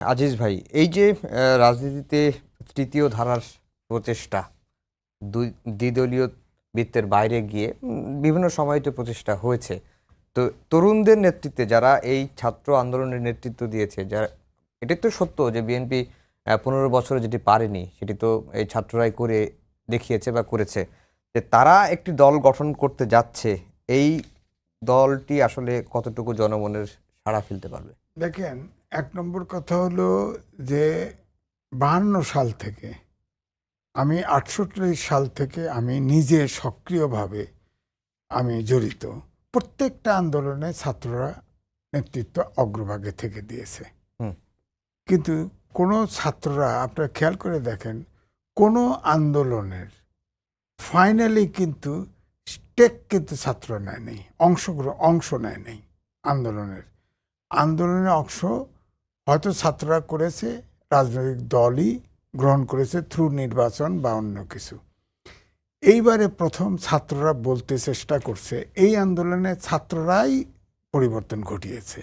আজিজ ভাই, এই যে রাজনীতিতে তৃতীয় ধারার প্রচেষ্টা, দ্বিদলীয় বৃত্তের বাইরে গিয়ে বিভিন্ন সময় তো প্রচেষ্টা হয়েছে। তো তরুণদের নেতৃত্বে যারা এই ছাত্র আন্দোলনের নেতৃত্ব দিয়েছে, যারা, এটা তো সত্য যে বিএনপি 15 বছরে যেটি পারেনি সেটি তো এই ছাত্ররাই করে দেখিয়েছে বা করেছে। যে তারা একটি দল গঠন করতে যাচ্ছে, এই দলটি আসলে কতটুকু জনমনের সাড়া ফেলতে পারবে? দেখেন, এক নম্বর কথা হলো যে 52 সাল থেকে, আমি 68 সাল থেকে আমি নিজে সক্রিয়ভাবে আমি জড়িত। প্রত্যেকটা আন্দোলনে ছাত্ররা নেতৃত্ব অগ্রভাগে থেকে দিয়েছে। হুম। কিন্তু কোনো ছাত্ররা, আপনারা খেয়াল করে দেখেন, কোনো আন্দোলনের ফাইনালি কিন্তু স্টেক কিন্তু ছাত্র নেয় নেই, অংশ নেয় নেই আন্দোলনের অংশ হয়তো ছাত্ররা করেছে, রাজনৈতিক দলই গ্রহণ করেছে থ্রু নির্বাচন বা অন্য কিছু। এইবারে প্রথম ছাত্ররা বলতে চেষ্টা করছে এই আন্দোলনে ছাত্ররাই পরিবর্তন ঘটিয়েছে।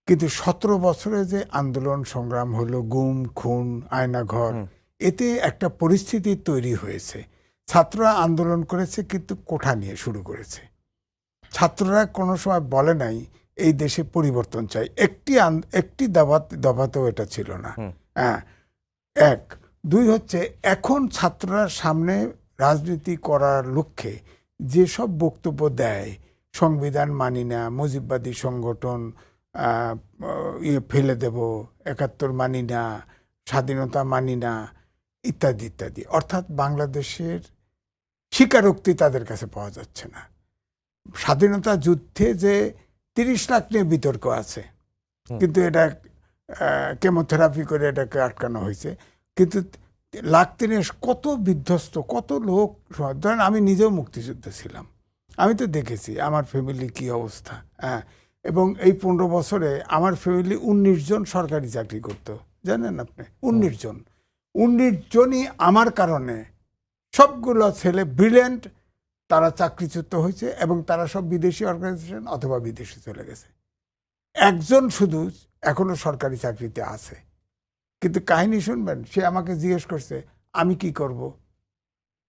কিন্তু 17 বছরে যে আন্দোলন সংগ্রাম হলো, গুম খুন, আয়নাঘর, এতে একটা পরিস্থিতি তৈরি হয়েছে। ছাত্ররা আন্দোলন করেছে কিন্তু কোঠা নিয়ে শুরু করেছে। ছাত্ররা কোনো সময় বলে নাই এই দেশে পরিবর্তন চাই। একটি দাবাতেও এটা ছিল না। হ্যাঁ, এক। দুই হচ্ছে, এখন ছাত্ররা সামনে রাজনীতি করার লক্ষ্যে যেসব বক্তব্য দেয়, সংবিধান মানি না, মুজিববাদী সংগঠন ফেলে দেব, 71 মানি না, স্বাধীনতা মানি না, ইত্যাদি ইত্যাদি। অর্থাৎ বাংলাদেশের স্বীকারোক্তি তাদের কাছে পাওয়া যাচ্ছে না। স্বাধীনতা যুদ্ধে যে 30 লাখ নিয়ে বিতর্ক আছে, কিন্তু এটা কেমোথেরাপি করে এটাকে আটকানো হয়েছে। কিন্তু লাখ 30 কত বিধ্বস্ত, কত লোক। ধরেন আমি নিজেও মুক্তিযুদ্ধে ছিলাম, আমি তো দেখেছি আমার ফ্যামিলি কি অবস্থা। হ্যাঁ, এবং এই 15 বছরে আমার ফ্যামিলি 19 জন সরকারি চাকরি করতো, জানেন আপনি? 19 জন, 19 জনই আমার কারণে, সবগুলো ছেলে ব্রিলিয়েন্ট, তারা চাকরিচ্যুত হয়েছে এবং তারা সব বিদেশি অর্গানাইজেশন অথবা বিদেশে চলে গেছে। একজন শুধু এখনো সরকারি চাকরিতে আছে। কিন্তু কাহিনী শুনবেন, সে আমাকে জিজ্ঞেস করছে আমি কি করব।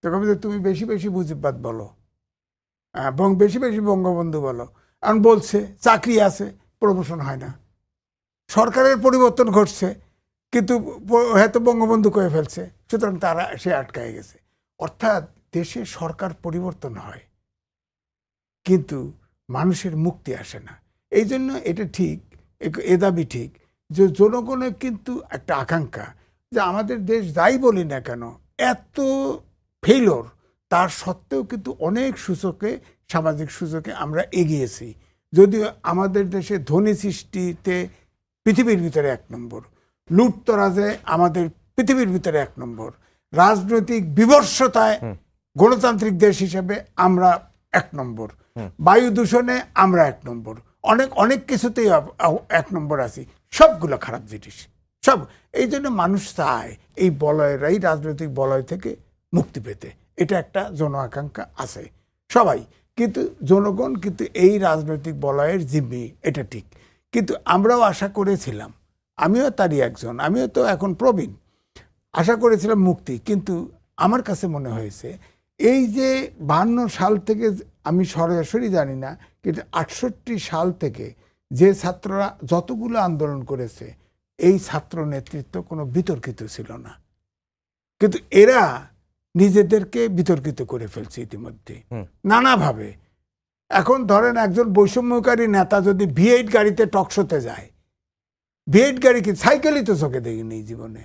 তখন তুমি বেশি বেশি মুজিববাদ বলো এবং বেশি বেশি বঙ্গবন্ধু বলো। এখন বলছে চাকরি আছে, প্রমোশন হয় না, সরকারের পরিবর্তন ঘটছে, কিন্তু হয়তো বঙ্গবন্ধু করে ফেলছে, সুতরাং সে আটকায় গেছে। অর্থাৎ দেশে সরকার পরিবর্তন হয় কিন্তু মানুষের মুক্তি আসে না। এই জন্য এটা ঠিক, এ দাবি ঠিক যে জনগণের কিন্তু একটা আকাঙ্ক্ষা যে আমাদের দেশ যাই বলি না কেন, এত ফেইলর তার সত্ত্বেও কিন্তু অনেক সূচকে, সামাজিক সূচকে আমরা এগিয়েছি। যদিও আমাদের দেশে ধনী সৃষ্টিতে পৃথিবীর ভিতরে 1 নম্বর, লুটতরাজে আমাদের পৃথিবীর ভিতরে 1 নম্বর, রাজনৈতিক বিবর্ষতায় গণতান্ত্রিক দেশ হিসেবে আমরা 1 নম্বর, বায়ু দূষণে আমরা 1 নম্বর, অনেক কিছুতেই 1 নম্বর আছি। সবগুলো খারাপ জিনিস সব। এই জন্য মানুষ চায় এই বলয়েরাই, রাজনৈতিক বলয় থেকে মুক্তি পেতে। এটা একটা জন আকাঙ্ক্ষা আছে সবাই, কিন্তু জনগণ কিন্তু এই রাজনৈতিক বলয়ের জিম্মি, এটা ঠিক। কিন্তু আমরাও আশা করেছিলাম, আমিও তারই একজন, আমিও তো এখন প্রবীণ, আশা করেছিলাম মুক্তি। কিন্তু আমার কাছে মনে হয়েছে এই যে 52 সাল থেকে, আমি সরাসরি জানি না, কিন্তু 68 সাল থেকে যে ছাত্ররা যতগুলো আন্দোলন করেছে, এই ছাত্র নেতৃত্ব কোনো বিতর্কিত ছিল না। কিন্তু এরা নিজেদেরকে বিতর্কিত করে ফেলছে ইতিমধ্যে নানাভাবে। এখন ধরেন একজন বৈষম্যকারী নেতা যদি V8 গাড়িতে টকশোতে যায়, V8 গাড়ি কি, সাইকেলই তো চোখে দেখিনি জীবনে।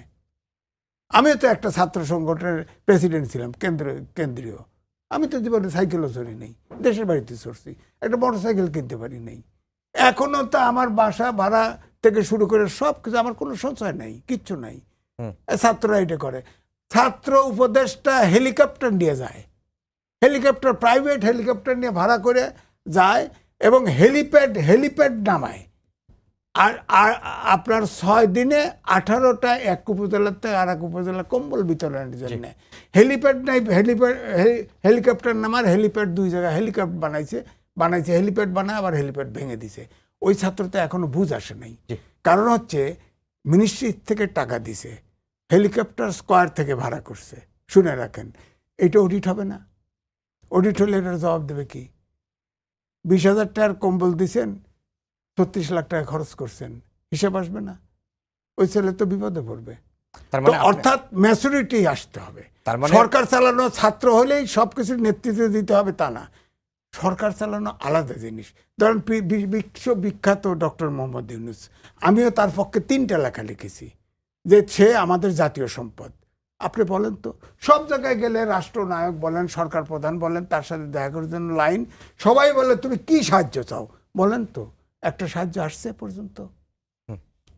আমিও তো একটা ছাত্র সংগঠনের প্রেসিডেন্ট ছিলাম, কেন্দ্রীয়। আমি তো জীবনে সাইকেলও চড়ি নেই, দেশের বাড়িতে চড়ছি, একটা মোটরসাইকেল কিনতে পারি নাই। এখনো তো আমার বাসা ভাড়া থেকে শুরু করে সব কিছু, আমার কোনো সঞ্চয় নাই, কিচ্ছু নাই। ছাত্ররা এটা করে। ছাত্র উপদেষ্টা হেলিকপ্টার নিয়ে যায়, হেলিকপ্টার, প্রাইভেট হেলিকপ্টার নিয়ে ভাড়া করে যায় এবং হেলিপ্যাড নামায়। আর আপনার 6 দিনে 18টা এক উপজেলার থেকে আর এক উপজেলা কম্বল বিতরণের জন্য হেলিপ্যাড নাই, হেলিকপ্টার নামার, হেলিপ্যাড 2 জায়গায় হেলিকপ্টার বানাইছে, হেলিপ্যাড বানায় আবার হেলিপ্যাড ভেঙে দিছে। ওই ছাত্রটা এখনো বুঝ আসে নাই। কারণ হচ্ছে মিনিস্ট্রি থেকে টাকা দিছে, হেলিকপ্টার স্কোয়ার থেকে ভাড়া করছে, শুনে রাখেন, এটা অডিট হবে না? অডিট হলে এটার জবাব দেবে কি? 20,000 টাকার কম্বল দিছেন, 36 লাখ টাকা খরচ করছেন, হিসাব আসবে না? ওই ছেলে তো বিপদে পড়বে। তার তো মানে অর্থাৎ ম্যাচুরিটি আসতে হবে। তার মানে সরকার চালানো ছাত্র হলেই সবকিছুর নেতৃত্ব দিতে হবে তা না, সরকার চালানো আলাদা জিনিস। ধরেন বিশ্ববিখ্যাত ডক্টর মোহাম্মদ ইউনূস, আমিও তার পক্ষে 3টা লেখা লিখেছি যে সে আমাদের জাতীয় সম্পদ। আপনি বলেন তো, সব জায়গায় গেলে রাষ্ট্রনায়ক বলেন, সরকার প্রধান বলেন, তার সাথে দেখা করার জন্য লাইন, সবাই বলে তুমি কি সাহায্য চাও, বলেন তো একটা সাহায্য আসছে পর্যন্ত?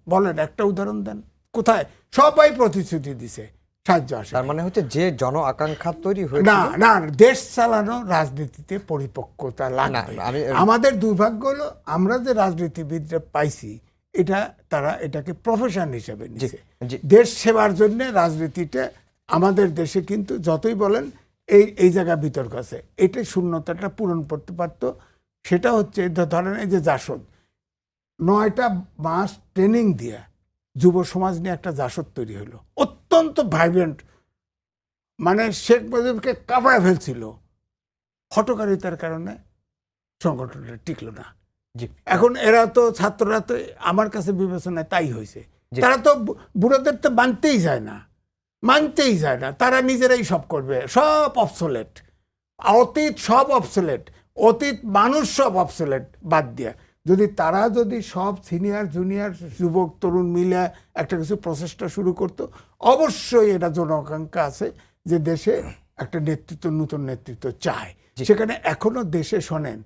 বলেন, একটা উদাহরণ দেন কোথায়? সবাই প্রতিশ্রুতি দিছে, সাহায্য আসে। তার মানে হচ্ছে যে জন আকাঙ্ক্ষা তৈরি না হয়েছে। না, দেশ চালানো রাজনীতিতে পরিপক্কতা লাগবে। আমাদের দুর্ভাগ্য হলো আমরা যে রাজনীতিবিদরা পাইছি, এটা তারা এটাকে প্রফেশন হিসেবে নিচ্ছে। দেশ সেবার জন্য রাজনীতিটা আমাদের দেশে কিন্তু যতই বলেন এই জায়গা বিতর্ক আছে, এটা শূন্যতাটা পূরণ করতে পারতো। সেটা হচ্ছে ধরেন এই যে জাসদ, 9টা মাস ট্রেনিং দিয়ে যুব সমাজ নিয়ে একটা জাসদ তৈরি হলো, অত্যন্ত ভাইব্রেন্ট, মানে শেখ মুজিবকে কাঁপায় ফেলছিল। হটকারিতার কারণে সংগঠনটা টিকলো না। এখন এরা তো ছাত্ররা তো আমার কাছে বিবেচনায় তাই হয়েছে, তারা তো বুড়োদের তো মানতেই যায় না, মানতেই যায় না, তারা নিজেরাই সব করবে, সব অবসোলেট, অতীত সব অবসোলেট, অতীত মানুষ সব অবসোলেট বাদ দিয়া তারা যদি সব সিনিয়র জুনিয়র যুবক তরুণ মিলে একটা কিছু প্রচেষ্টা শুরু করতো, অবশ্যই এটা জন আকাঙ্ক্ষা আছে যে দেশে একটা নেতৃত্ব, নতুন নেতৃত্ব চায়। সেখানে এখনো দেশে শোনেন